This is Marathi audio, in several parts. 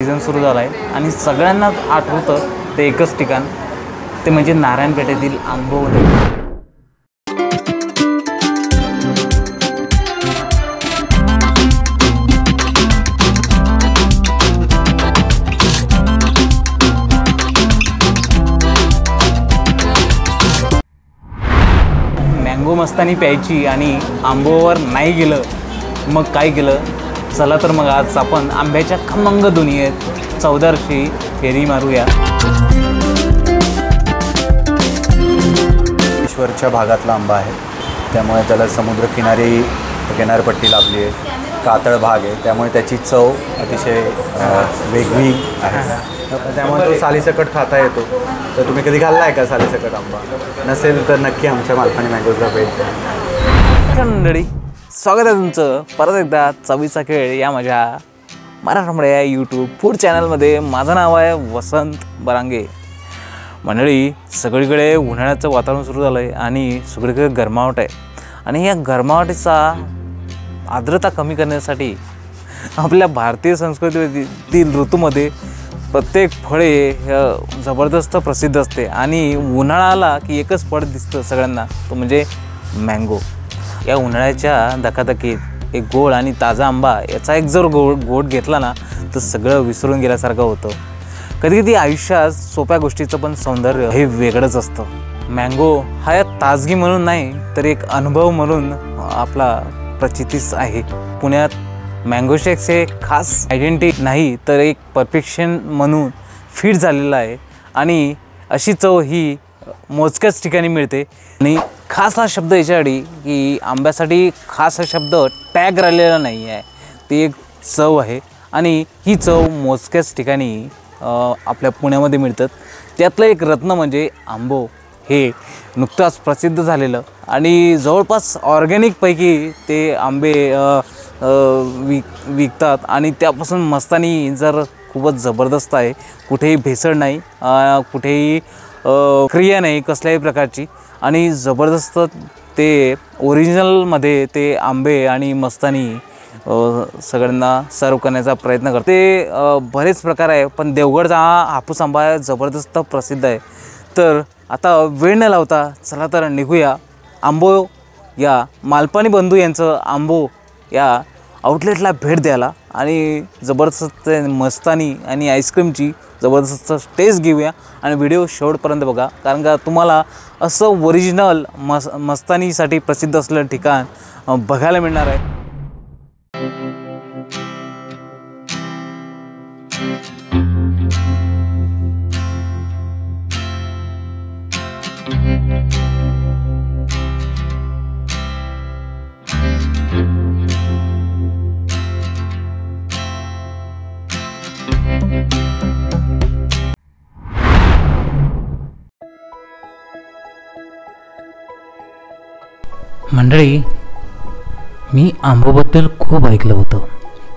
सीझन सुरू झाला आहे आणि सगळ्यांनाच आठवतं ते एकच ठिकाण, ते म्हणजे नारायणपेठेतील आंबोवणे. मँगो मस्तानी प्यायची आणि आंबोवर नाही गेलं मग काय केलं. चला तर मग आज आपण आंब्याच्या खमंग दुनियेत चौदारची फेरी मारूया. ईश्वरच्या भागातला आंबा आहे, त्यामुळे त्याला समुद्रकिनारी किनारपट्टी लाभली आहे, कातळ भाग आहे, त्यामुळे त्याची चव अतिशय वेगळी आहे. त्यामुळे तो सालीसकट खाता येतो. तर तुम्ही कधी खाल्ला आहे का सालीसकट आंबा? नसेल तर नक्की आमच्या मालपाणी मँगोजला भेट द्या. मंडळी, स्वागत आहे तुमचं परत एकदा चवीचा खेळ या माझ्या मराठमोळ्या या यूट्यूब फूड चॅनलमध्ये. माझं नाव आहे वसंत बरांगे. मंडळी, सगळीकडे उन्हाळ्याचं वातावरण सुरू झालं आहे आणि सगळीकडे गरमावट आहे आणि या गरमावटीचा आर्द्रता कमी करण्यासाठी आपल्या भारतीय संस्कृतीतील ऋतूमध्ये प्रत्येक फळे जबरदस्त प्रसिद्ध असते आणि उन्हाळा आला की एकच फळ दिसतं सगळ्यांना, तो म्हणजे मँगो. या उन्हाळ्याच्या धकाधकीत एक गोड आणि ताजा आंबा याचा एक जर गोड घेतला ना तर सगळं विसरून गेल्यासारखं होतं. कधी कधी आयुष्यात सोप्या गोष्टीचं पण सौंदर्य हे वेगळंच असतं. मँगो हा या ताजगी म्हणून नाही तर एक अनुभव म्हणून आपला प्रचितीच आहे. पुण्यात मँगो शेक्स हे खास आयडेंटिटी नाही तर एक परफेक्शन म्हणून फिट झालेलं आहे आणि अशी चव ही मोजक्याच ठिकाणी मिळते. आणि खास हा शब्द याच्यासाठी की आंब्यासाठी खास हा शब्द टॅग राहिलेला नाही आहे, ती एक चव आहे आणि ही चव मोजक्याच ठिकाणी आपल्या पुण्यामध्ये मिळतात. त्यातलं एक रत्न म्हणजे आंबो हे नुकताच प्रसिद्ध झालेलं आणि जवळपास ऑर्गॅनिकपैकी ते आंबे विकतात आणि त्यापासून मस्तानी जर खूपच जबरदस्त आहे. कुठेही भेसळ नाही, कुठेही क्रिया नाही कसल्याही प्रकारची आणि जबरदस्त ते ओरिजिनलमध्ये ते आंबे आणि मस्तानी सगळ्यांना सर्व करण्याचा प्रयत्न करते. बरेच प्रकार आहे पण देवगडचा हा हापूस आंबा जबरदस्त प्रसिद्ध आहे. तर आता वेळ न लावता चला तर निघूया आंबो या मालपाणी बंधू यांचं आंबो या आउटलेटला भेट द्यायला आणि जबरदस्त मस्तानी आणि आईस्क्रीमची जबरदस्त टेस्ट घेऊया आणि व्हिडिओ शेवटपर्यंत बघा, कारण का तुम्हाला असं ओरिजिनल मस्तानीसाठी प्रसिद्ध असलेलं ठिकाण बघायला मिळणार आहे. मंडळी, मी आंबोबद्दल खूप ऐकलं होतं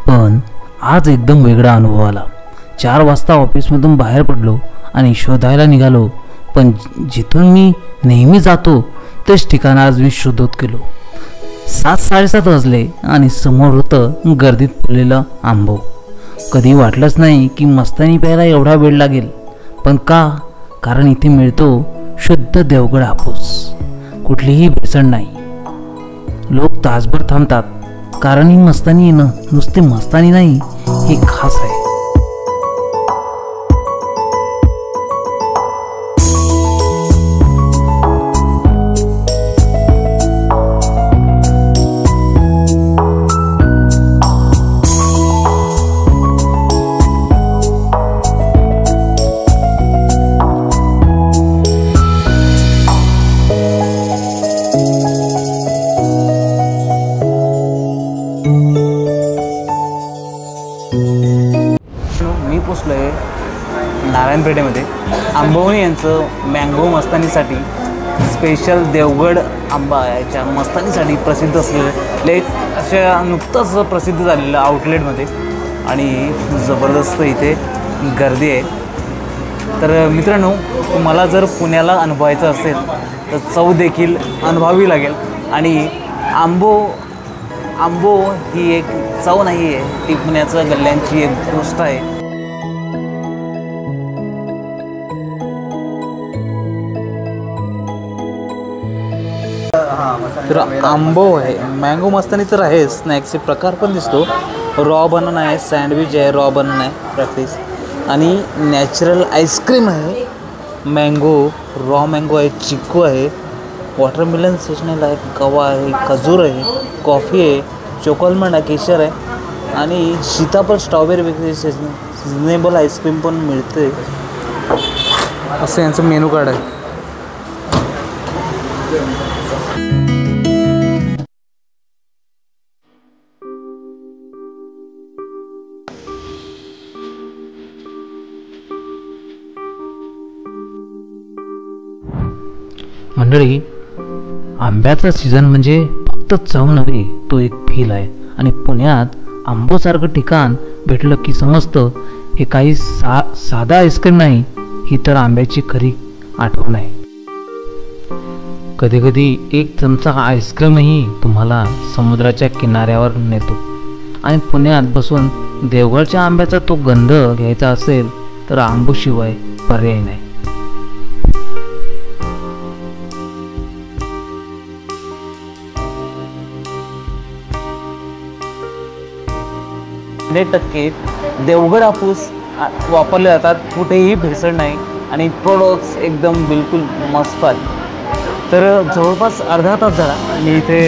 पण आज एकदम वेगळा अनुभव आला. 4 वाजता ऑफिसमधून बाहेर पडलो आणि शोधायला निघालो, पण जिथून मी नेहमी जातो तेच ठिकाण आज मी शोधत गेलो. 7-7:30 वाजले आणि समोर होतं गर्दीत फुललेलं आंबो. कधी वाटलंच नाही की मस्तानी प्यायला एवढा वेळ लागेल, पण का? कारण इथे मिळतो शुद्ध देवगड हापूस, कुठलीही भेसळ नाही. लोक तासभर थांबतात कारण ही मस्तानी येणं नुसते मस्तानी नाही, हे खास आहे. मी पोचलो आहे नारायणपेठेमध्ये. आंबोवणे यांचं मँगो मस्तानीसाठी स्पेशल देवगड आंबा याच्या मस्तानीसाठी प्रसिद्ध असलेले अशा नुकतंच प्रसिद्ध झालेलं आउटलेटमध्ये आणि जबरदस्त इथे गर्दी आहे. तर मित्रांनो, तुम्हाला जर पुण्याला अनुभवायचं असेल तर चव देखील अनुभवावी लागेल आणि आंबो ही एक चव नाही आहे, ती पुण्याचं गल्ल्यांची एक गोष्ट आहे. तर आंबो आहे, मँगो मस्तानी तर आहे, स्नॅक्सचे प्रकार पण दिसतो. रॉ बनन आहे, सँडविच आहे, रॉ बनन आहे प्रॅक्टिस, आणि नॅचरल आईस्क्रीम आहे, मँगो, रॉ मँगो आहे, चिक्कू आहे, वॉटरमेलन सेशनल आहे, कवा आहे, खजूर आहे, कॉफी आहे, चोकोलमंड आहे, केशर आहे, आणि सीताफळ स्ट्रॉबेरी वगैरे सिजनेबल आईस्क्रीम पण मिळते. असं यांचं मेनू कार्ड आहे. मंडळी, आंब्याचा सीझन म्हणजे फक्त चव नव्हे, तो एक फील आहे. आणि पुण्यात आंबोसारखं ठिकाण भेटलं की समजतं हे काही साधा आईस्क्रीम नाही, ही तर आंब्याची खरी आठवण आहे. कधी कधी एक चमचा आईस्क्रीमही तुम्हाला समुद्राच्या किनाऱ्यावर नेतो. आणि पुण्यात बसून देवगडच्या आंब्याचा तो गंध घ्यायचा असेल तर आंबोशिवाय पर्याय नाही. टक्के देवगड हापूस वापरले जातात, कुठेही भेसळ नाही, आणि प्रोडक्ट्स एकदम बिलकुल मस्त आहेत. तर जवळपास अर्धा तास झाला मी इथे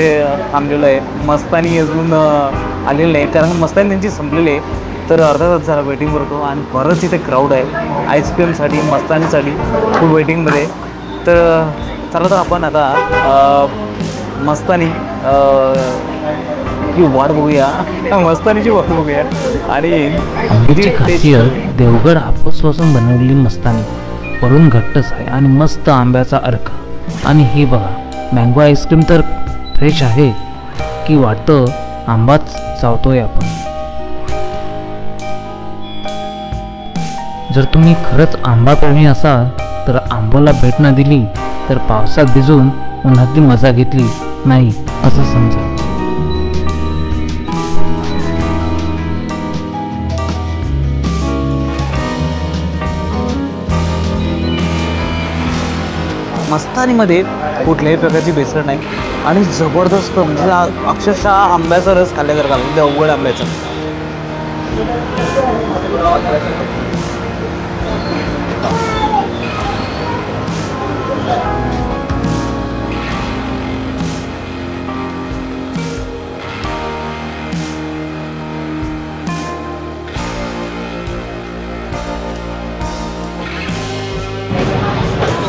थांबलेलो आहे. मस्तानी अजून आलेलं नाही, कारण मस्तानी त्यांची संपलेली आहे. तर अर्धा तास झाला वेटिंग करतो, आणि बरंच इथे क्राऊड आहे आईस्क्रीमसाठी, मस्तानीसाठी खूप वेटिंगमध्ये. तर चला तर आपण आता मस्तानी की वाट बघूया, मस्तानीची वाट बघूया. आणि आंब्याची खासियत देवगड हापूसपासून बनवलेली मस्तानी वरून घट्टच आहे आणि मस्त आंब्याचा अर्क. आणि हे बघा, मँगो आईस्क्रीम तर फ्रेश आहे की वाटतं आंबाच चावतोय आपण. जर तुम्ही खरंच आंबा प्रेमी असाल तर आंबोला भेट न दिली तर पावसात भिजून उन्हातली मजा घेतली नाही असं समजा. मस्तानीमध्ये कुठल्याही प्रकारची भेसळ नाही, आणि जबरदस्त म्हणजे अक्षरशः आंब्याचा रस खाल्ल्यासारखा म्हणजे अवघड आंब्याचा.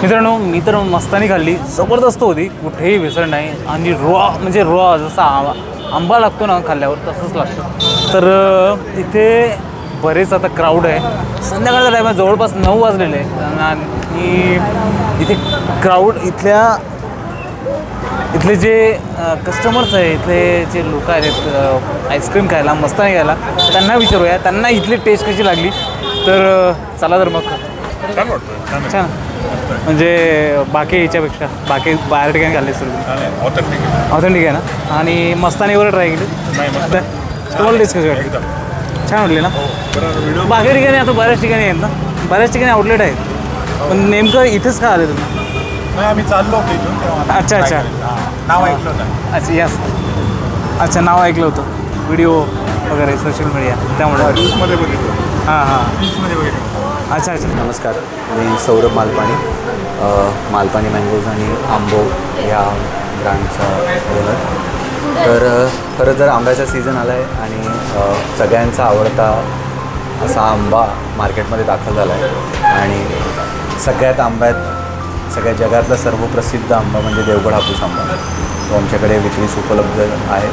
मित्रांनो, मी तर मस्तानी खाल्ली, जबरदस्त होती, कुठेही भेसळ नाही, आणि रॉ जसा आंबा लागतो ना खाल्ल्यावर तसंच लागतं. तर इथे बरेच आता क्राऊड आहे, संध्याकाळचा टाईम आहे, जवळपास 9 वाजलेले आहे, आणि इथे क्राऊड इथले जे कस्टमर्स आहे, इथले जे लोक आहेत आईस्क्रीम खायला, मस्तानी खायला, त्यांना विचारूया त्यांना इथली टेस्ट कशी लागली. तर चला तर मग. छान वाटतं, छान म्हणजे बाकी याच्यापेक्षा बाकी बाहेर ठिकाणी खाल्ले सर ऑथेंटिक आहे ना. आणि मस्तानीवर ट्राय केली, तुम्हाला टेस्ट कशी वाटली? छान वाटली ना. बाकी ठिकाणी आता बऱ्याच ठिकाणी आहेत ना, बऱ्याच ठिकाणी आउटलेट आहेत, पण नेमकं इथेच का आले तुम्ही? आम्ही चाललो होतो इथून. अच्छा अच्छा, नाव ऐकलं होतं. अच्छा यस, अच्छा नाव ऐकलं होतं, व्हिडिओ वगैरे सोशल मीडिया, त्यामुळे न्यूजमध्ये बघितलं. हां, न्यूजमध्ये बघितलं. अच्छा अच्छा. नमस्कार, मी सौरभ मालपाणी, मालपाणी मँगोज आणि आंबो या ब्रँडचा ओनर. तर खरं तर आंब्याचा सीझन आला आहे, आणि सगळ्यांचा आवडता असा आंबा मार्केटमध्ये दाखल झाला आहे. आणि सगळ्या जगातला सर्वप्रसिद्ध आंबा म्हणजे देवगड हापूस आंबा, तो आमच्याकडे विक्रीस उपलब्ध आहे.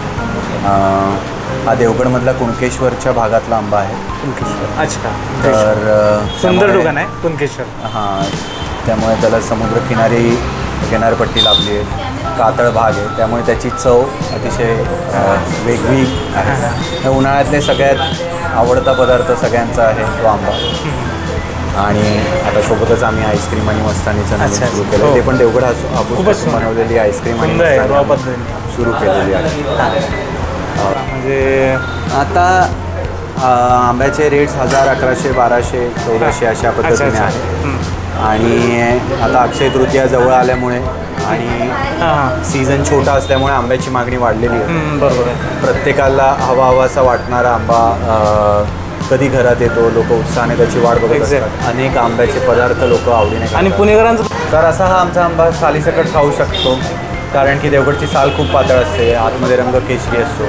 हा देवगडमधला कुणकेश्वरच्या भागातला आंबा आहे. कुणकेश्वर, अच्छा. तर सुंदर ठिकाण आहे कुणकेश्वर. हां, त्यामुळे त्याला समुद्रकिनारी किनारपट्टी लाभली आहे, कातळ भाग आहे, त्यामुळे त्याची चव अतिशय वेगळी आहे. उन्हाळ्यातले सगळ्यात आवडता पदार्थ सगळ्यांचा आहे तो आंबा. आणि आता सोबतच आम्ही आईस्क्रीम आणि मस्तानीचं नवीन सुरू केलं, ते पण देवगड हापूस बनवलेली आईस्क्रीम आणि सुरू केलेली आहे. म्हणजे आता आंब्याचे रेट्स 1000, 1100, 1200, 1400 अशा पद्धतीने आहे. आणि आता अक्षय तृतीया जवळ आल्यामुळे आणि हां सीझन छोटा असल्यामुळे आंब्याची मागणी वाढलेली आहे. बरोबर आहे. प्रत्येकाला हवासा वाटणारा आंबा कधी घरात येतो, लोक उत्साहाने त्याची वाट बघत असतात. अनेक आंब्याचे पदार्थ लोक आवडीने आणि खातात. पुणेकरांचं तर असा हा आमचा आंबा सालीसकट खाऊ शकतो, कारण की देवगडची साल खूप पातळ असते, आतमध्ये रंग केशरी असतो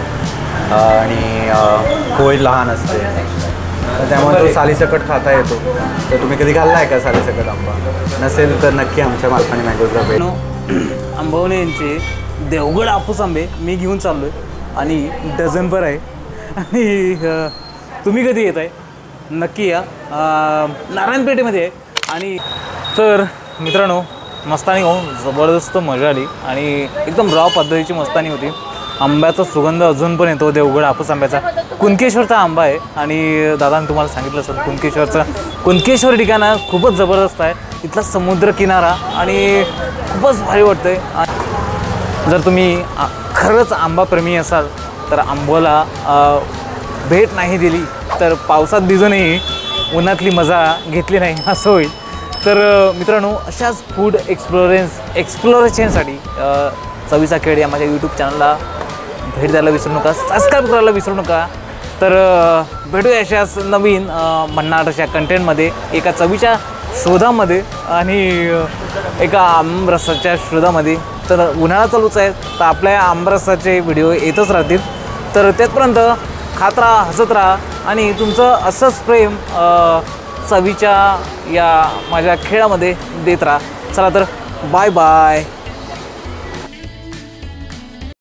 आणि पोळी लहान असते, तर त्यामुळे तो सालीसकट खाता येतो. तर तुम्ही कधी खाल्ला आहे का सालीसकट आंबा? नसेल तर नक्की आमच्या मालपाणी मँगोजला भेट. आंबवणे यांचे देवगड हापूस आंबे मी घेऊन चाललो आहे आणि डझनभर आहे. आणि तुम्ही कधी येत आहे नक्की या. नारायणपेठेमध्ये आहे. आणि तर मित्रांनो, मस्तानी हो जबरदस्त मजा आली आणि एकदम रॉ पद्धतीची मस्तानी होती. आंब्याचा सुगंध अजून पण येतो देवगड हापूस आंब्याचा. कुणकेश्वरचा आंबा आहे आणि दादाने तुम्हाला सांगितलं असेल कुणकेश्वर ठिकाणं खूपच जबरदस्त आहे. इथला समुद्रकिनारा आणि खूपच भारी वाटतं आहे. जर तुम्ही खरंच आंबाप्रेमी असाल तर आंबोला भेट नाही दिली तर पावसात भिजूनही उन्हातली मजा घेतली नाही असं होईल. तर मित्रांनो, अशाच फूड एक्सप्लोरेशनसाठी चवीचा खेळ या माझ्या यूट्यूब चॅनलला भेट द्यायला विसरू नका, सबस्क्राईब करायला विसरू नका. तर भेटूया अशाच नवीन भन्नाट अशा कंटेंटमध्ये, एका चवीच्या शोधामध्ये आणि एका आमरसाच्या शोधामध्ये. तर उन्हाळा चालूच आहे, तर आपल्या आमरसाचे व्हिडिओ येतच राहतील. तर तेथपर्यंत खात राहा, हसत राहा आणि तुमचं असंच प्रेम चवीच्या या माझ्या खेळामध्ये देत राहा. चला तर बाय बाय.